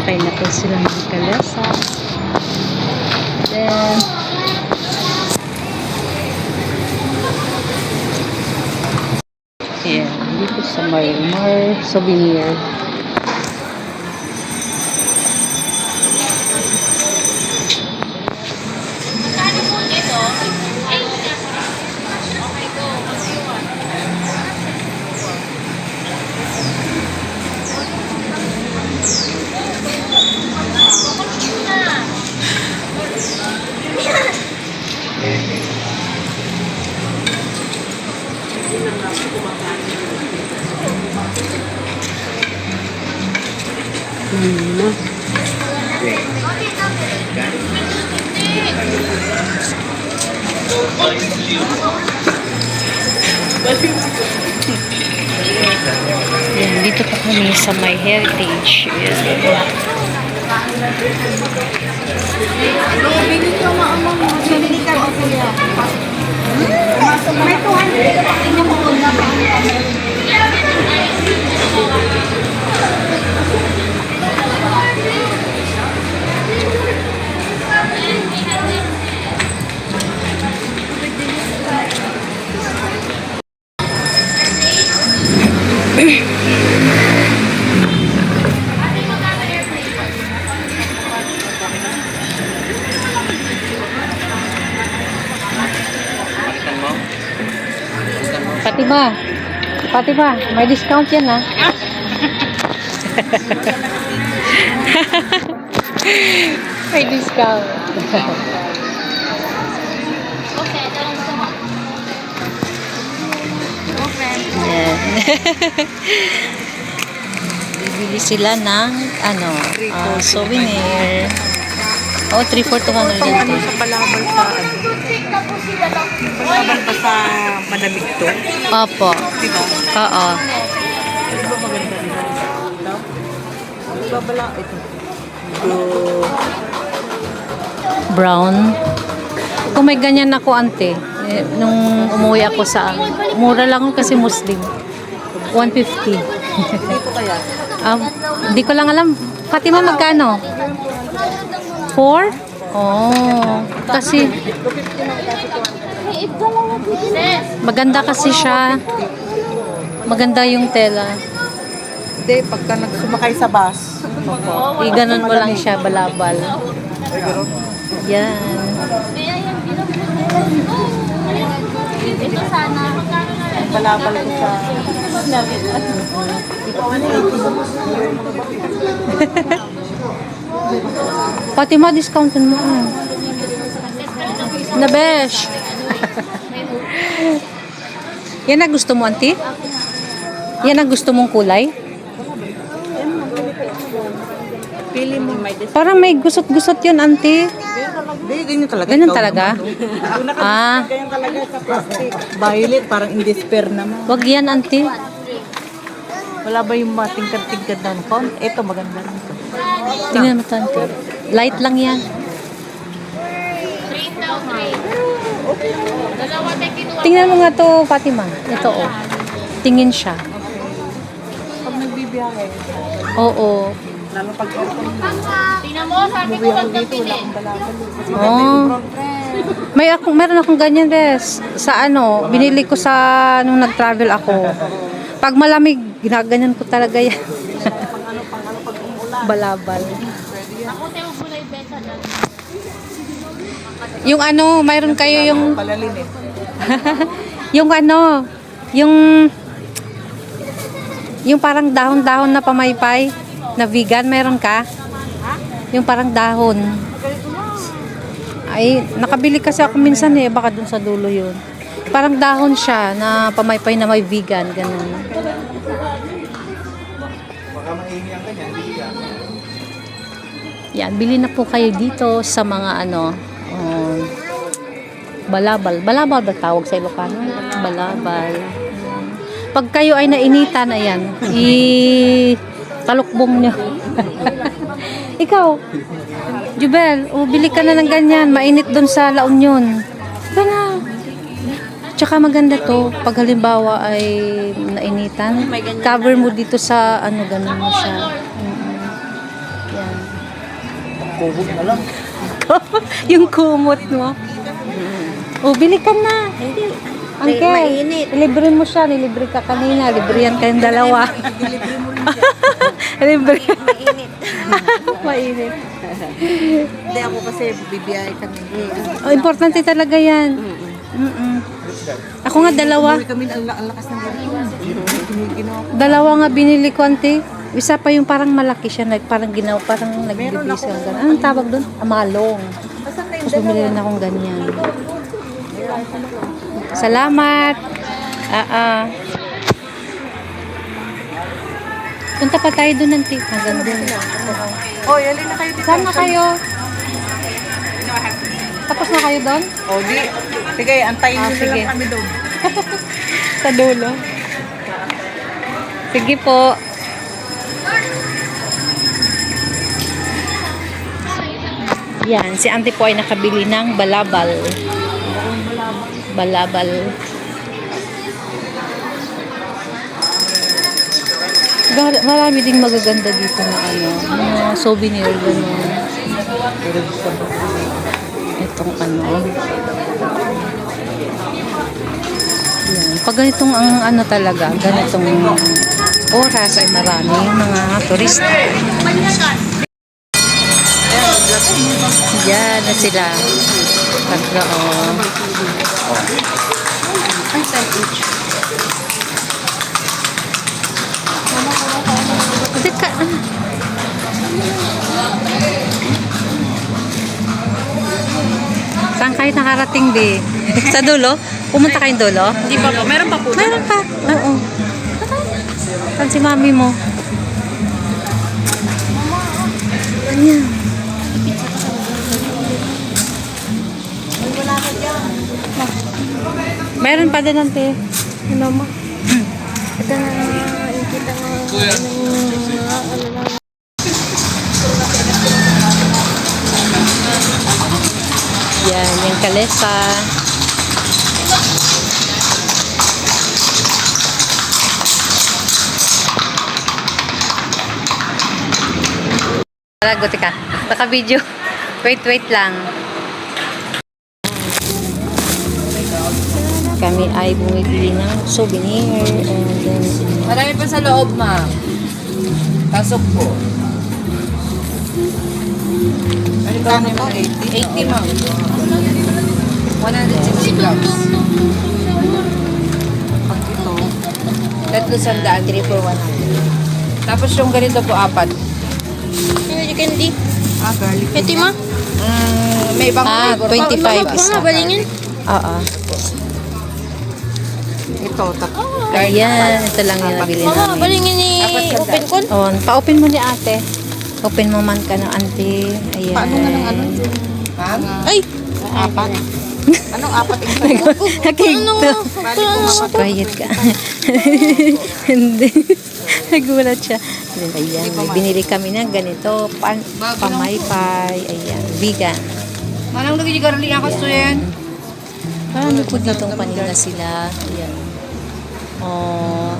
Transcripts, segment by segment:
Sumakay na po sila ng kalesa. Then, yeah, dito sa Mar Souvenir. Yan, dito pa kami sa My Heritage. Yan. Bili ko maamang bili ka o kuya. May 200 ka inyo mo na pa. Pati ba? May discount yan ha. May discount. Yan. Bibili sila ng souvenir. Oh, 3 for 200 yan. Sa balabal sa balabal pa sa malamig to. Opo. Diba? Oo. Diba maganda rin? Babala ito. Brown. Kung may ganyan ako, ante. Nung umuwi ako sa... Mura lang kasi Muslim. 150. Dito kaya? Hindi ko lang alam. Fatima, magkano? 4? Oh. Kasi... Maganda kasi siya. Maganda yung tela. Hindi, pagka nagsumakay sa bus. Ganun mo lang siya, balabal. Yan. Ito sana. Balabal ko sa... Fatima, discountin mo. Nabesh. Yan ang gusto mo, auntie? Yan ang gusto mong kulay? Pili mo. Parang may gusot-gusot yun, auntie. Hindi, ganyan talaga. Ganyan talaga? Ganyan talaga sa plastic. Violet, parang in despair naman. Wag yan, auntie. Wala ba yung matingkad-tingkad na phone? Ito, maganda rin ito. Tingnan mo ito, auntie. Light lang yan. Tingnan mo nga to, Fatima. Ito, oh. Tingin siya. Pag nagbibiyahe, Oo. lalo pag Tingnan mo, sabi ko ako dito, wala akong balabal. Kasi Oh. Meron akong ganyan, Bes. Sa binili ko sa nung nag-travel ako. Pag malamig, ginaganyan ko talaga yan. Balabal. ako tayo gulay besa na. Yung mayroon kayo yung palalin eh. yung parang dahon-dahon na pamaypay na vegan, meron ka? Yung parang dahon. Ay, nakabili kasi ako minsan baka dun sa dulo yun. Parang dahon siya na pamaypay na may vegan, ganun. Yan, bili na po kayo dito sa mga balabal. Balabal ba tawag sa Ilocano? Balabal. Pag kayo ay nainitan, ayan, talukbong nyo. Ikaw, Jubel, bili ka na ng ganyan. Mainit doon sa La Union. Gana. Tsaka maganda to. Pag halimbawa ay nainitan, cover mo dito sa ganun mo siya. Yan. Kubog na lang. Yung kumot mo. O, bili ka na. Uncle, libre mo siya. Nilibre ka kanina. Libre yan kayong dalawa. Libre. Mainit. Hindi ako kasi bibiyay kami. Oh, importante talaga yan. Ako nga dalawa. Umuwi kami ang lakas ng ginawa. Dalawa nga binili ko, ante. Isa pa yung parang malaki siya. Parang ginaw, parang nagbibis yung gano'n. Anong tawag doon? Amalong. Tapos bumili rin akong ganyan. Salamat. Punta pa tayo doon, ante. Hanggang doon. Oh, yali na kayo dito. Saan na kayo? Tapos na kayo doon? Oh, di. Sige, antayin nyo sige. lang kami doon. Sa dulo. Sige po. Yan, si auntie po ay nakabili ng balabal. Balabal. Marami ding magaganda dito na ano, mga souvenir gano'n. Itong ano. Yan. Pag ganitong ang ano talaga, ganitong oras ay marami mga turista. Yan na sila. Tatlo, oh. Ay, 10 each. Teka, saan kayo nakarating, Bi? Sa dulo? Pumunta kayong dulo? Hindi pa po. Meron pa po. Meron pa. Oo. Saan si mami mo? Ayan. Meron pa din, ante. Ano mo? Ito na, ikita nga. Yan, yung kalesa. Guti ka. Naka-video. Wait lang. Kami ay bumibili ng souvenir and then Marami pa sa loob, ma'am. Pasok po. Ano ba mo? 80, ma'am. 160 grams. Pag ito, 300, 3 for 100. Tapos yung ganito po, 4. Candy. Garlic. Ito ma? May ibang flavor. 25 isa. Balingin. Oo. Ito, Ayan, ito lang yung nabili Mama, namin. balingin ni open ko. Oh, pa-open mo ni ate. Open mo man ka ng ante. Ayan. Paano nga ng ano? Ma'am? Ay! 4. Anong 4 yung sa'yo? Nakikita. Quiet ka. Hindi. Nagulat siya. Ayan, may binili kami ng ganito. Pamaypay. Ayan, vegan. Manang lagi garli ako so yan. Marami po ditong paninda sila. Ayan. Oh,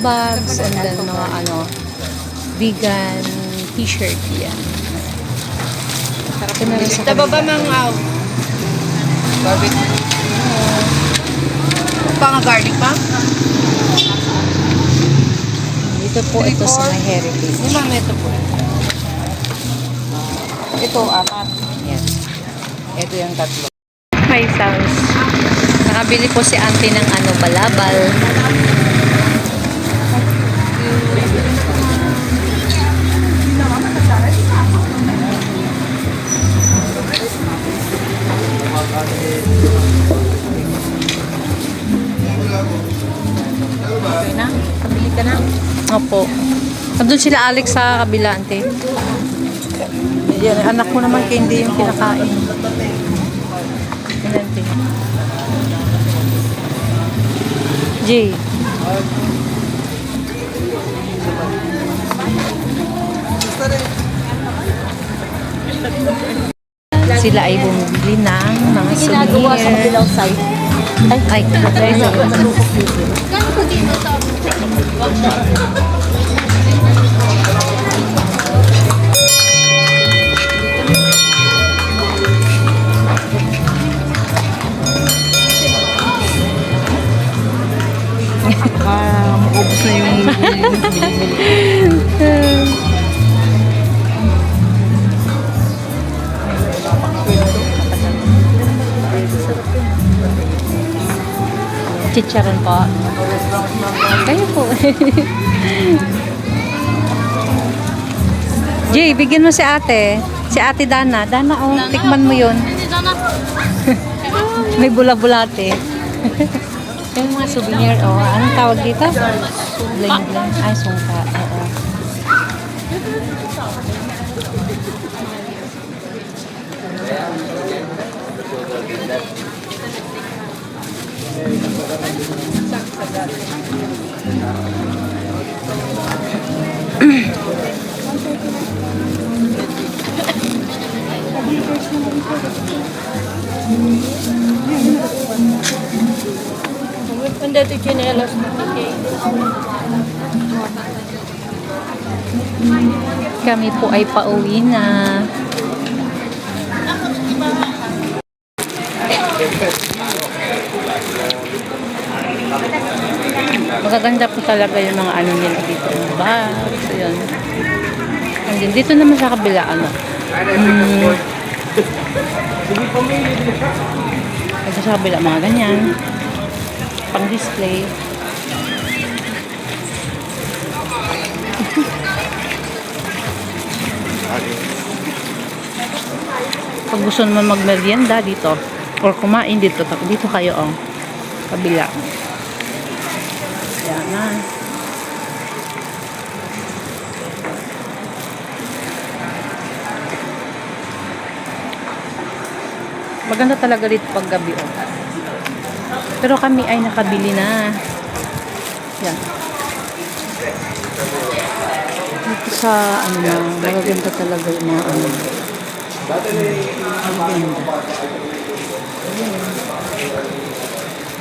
bags and then mga ano, vegan t-shirt. Yan. Ito na rin sa Tababa mangaw. Barbecue. Pa nga garlic pa? Ito po, ito sa my heritage. Hindi ma'am, ito po. Ito, 4. Yan. Ito yung 3. May sauce. Nakabili po si auntie ng ano, balabal. Okay na? Kabili ka na? Opo. Nandun sila Alex sa kabila, auntie. Yan, anak ko naman kaya hindi yung kinakain. Yan, auntie. Jay. Sila ay bumili ng mga Ginagawa sa souvenir. kabilang side. Ay, Gano'n ko dito sa Chicharon po. Kayo po. Jay, bigyan mo si ate. Si ate Dana. Dana, oh, tikman mo yun. May bula-bulate. Yung mga souvenir, oh. Anong tawag dito? Bling-bling. Ay, sungka. Oo. Hindi ito chinelas. Kami po ay pauwi na. Magaganda po talaga yung mga ano nila dito. Bags, yun. And then, dito naman sa kabila, ano. Ito sa kabila, mga ganyan. Pang display. Pag gusto naman magmerienda dito or kumain dito kayo ang kabila. Yan na. Maganda talaga dito pag gabi, oh. Pero kami ay nakabili na. Yan. Dito sa ano na, magaganda talaga yung mga ano. Magaganda.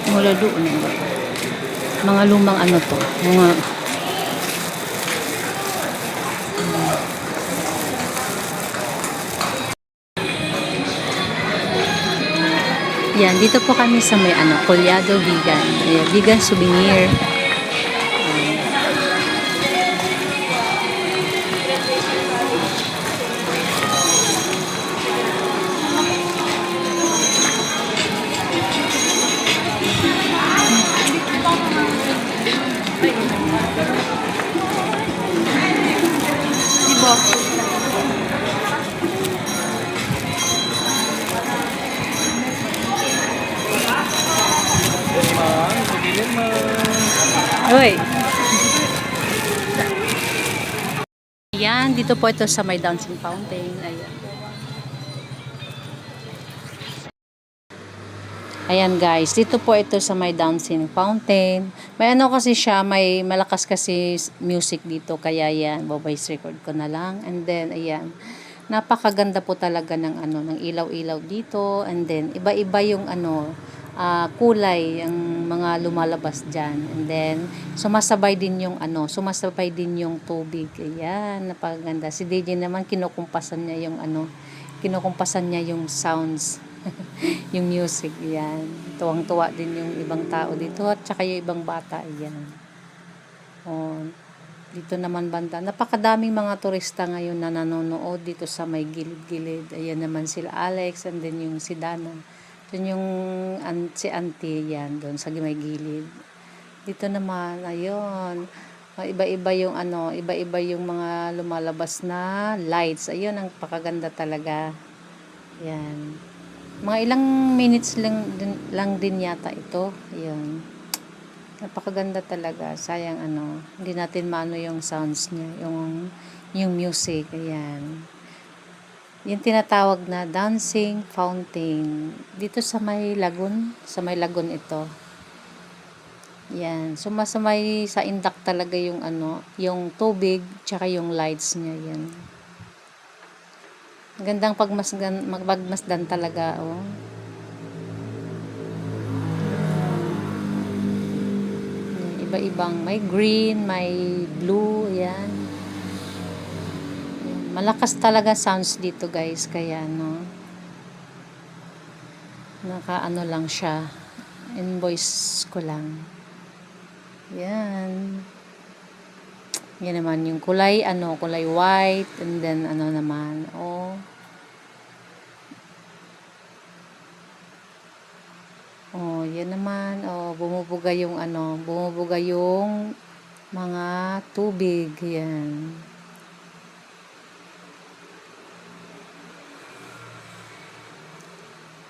Mula doon. Mga lumang ano to. Mga yan, dito po kami sa may ano, Collado Vegan. Ayan, vegan souvenir. Uy. Ayan, dito po ito sa may dancing fountain. Ayan. Ayan guys, dito po ito sa may dancing fountain. May ano kasi siya, may malakas kasi music dito. Kaya yan, voice record ko na lang. And then, ayan. Napakaganda po talaga ng ano, ng ilaw-ilaw dito. And then, iba-iba yung ano, kulay ang mga lumalabas dyan. And then, sumasabay din yung ano, sumasabay din yung tubig. Ayan, napakaganda. Si DJ naman, kinukumpasan niya yung ano, kinukumpasan niya yung sounds. Yung music, yan. Tuwang-tuwa din yung ibang tao dito at saka yung ibang bata, yan. Oh, dito naman banda. Napakadaming mga turista ngayon na nanonood dito sa may gilid-gilid. Ayan naman sila Alex and then yung si Dana. Yun yung si Auntie, yan, doon sa may gilid. Dito naman, ayun. Iba-iba yung ano, iba-iba yung mga lumalabas na lights. Ayun, ang pakaganda talaga. Yan. Mga ilang minutes lang din yata ito. Ayun. Napakaganda talaga. Sayang ano, hindi natin maano yung sounds niya, yung music. Ayan. Yung tinatawag na dancing fountain. Dito sa may lagoon ito. Yan. Sumasamay sa indak talaga yung ano, yung tubig, tsaka yung lights niya. Yan. Gandang pagmasdan talaga, oh. Iba-ibang, may green, may blue, yan. Malakas talaga sounds dito, guys, kaya, no. Naka-ano lang siya. Invoice ko lang. Yan. Yan naman yung kulay, ano, kulay white, and then, ano naman, oh. Oh, yan naman. Oh, bumubuga yung ano, bumubuga yung mga tubig. Yan.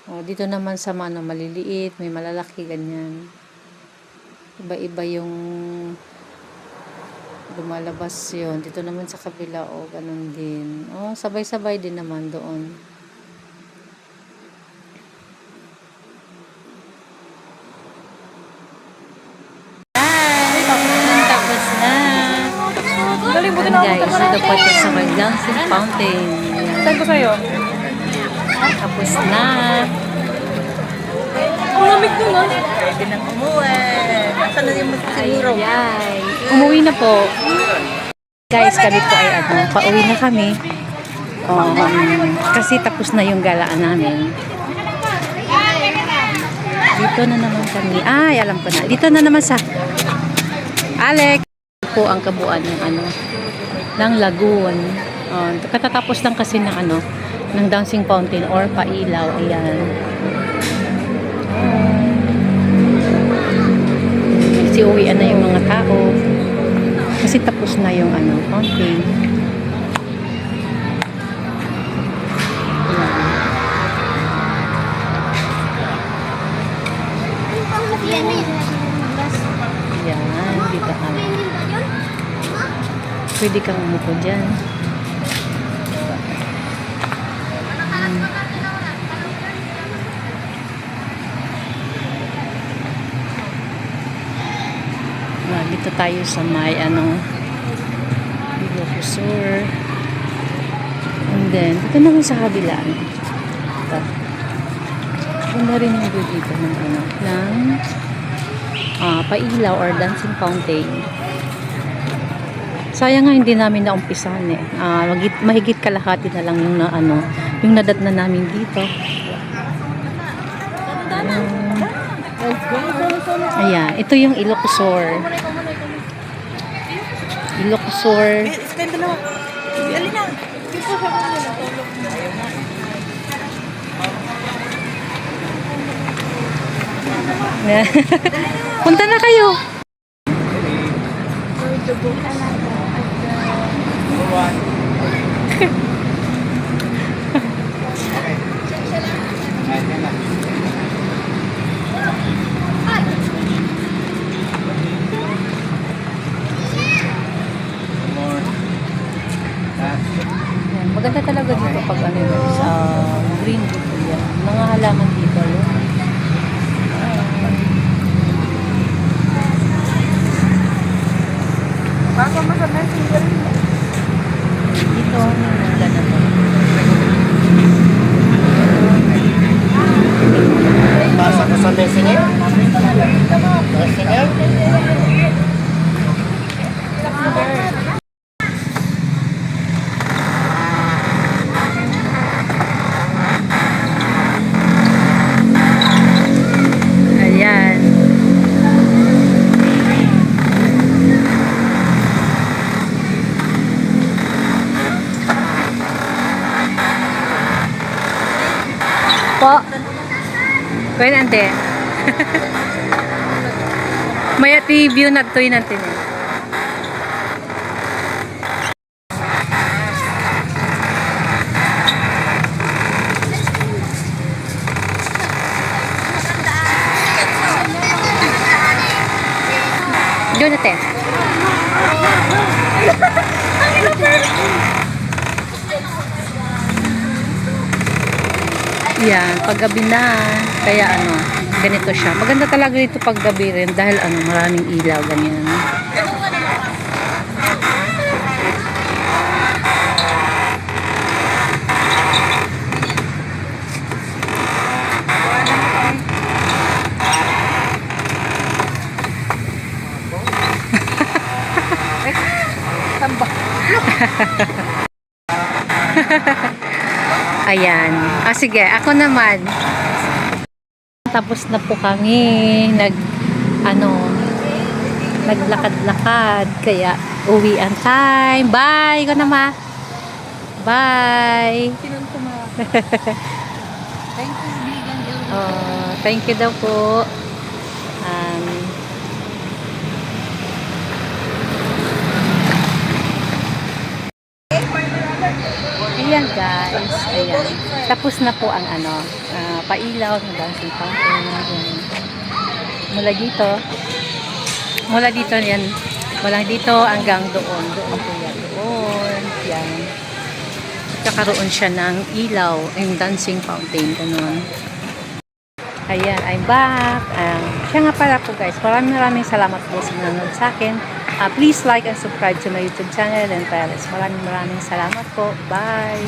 Oh, dito naman sa mga ano, maliliit, may malalaki, ganyan. Iba-iba yung lumalabas yun. Dito naman sa kabila, oh, ganun din. Oh, sabay-sabay din naman doon. Tapos na. Galing, buti Yan na ako guys, ito po ito sa may dancing fountain. Yan. Send ko sa'yo. Tapos na. Ang lamig dun, ah. Pwede nang umuwi. Nasaan na yung siguro? Ay, umuwi na po. Guys, kami po ay ano, pauwi na kami. Kasi tapos na yung galaan namin. Dito na naman kami. Ay, alam ko na. Dito na naman sa Alex. Po ang kabuuan ng ano, ng lagoon. Katatapos lang kasi ng ano, ng dancing fountain or pailaw. Ayan. Uwian na yung mga tao. Kasi tapos na yung ano, fountain. Yan, dito kami. Pwede kang umupo dyan. Dito tayo sa may ano, Ilocosur. And then, dito naman sa kabila. Ito. Ganda rin yung view dito ng ano, ng pailaw or dancing fountain. Sayang nga hindi namin naumpisahan eh. Mahigit kalahati na lang yung na, ano, yung nadat na namin dito. Ayan, ito yung Ilocosur. Ilocosur. Punta na kayo. Yan, maganda talaga dito pag ano sa green dito yan. Mga halaman dito yun. Baka masama yung single. Dito, yung ganito. Basa ko sa messenger. Messenger? Ayan. Po. Pwede ante. May view na to yun natin eh. Doon natin. Yan, paggabi na. Kaya ano, ganito siya. Maganda talaga dito paggabi rin dahil ano, maraming ilaw, ganyan. Ayan. Sige, ako naman. Tapos na po kami. Naglakad-lakad. Kaya, uwian time. Bye! Ikaw naman. Bye! Thank you, Bigan. Thank you daw po. Ayan guys, ayan. Tapos na po ang pailaw ng dancing fountain. Ayan. Mula dito yan. Mula dito hanggang doon. Doon po yan. Doon. Yan. Kakaroon siya ng ilaw, yung dancing fountain. Ganun. Ayan, I'm back. Siya nga pala po guys. Maraming salamat po sa nanonood sa akin. Please like and subscribe to my YouTube channel and Paris. Maraming salamat po. Bye!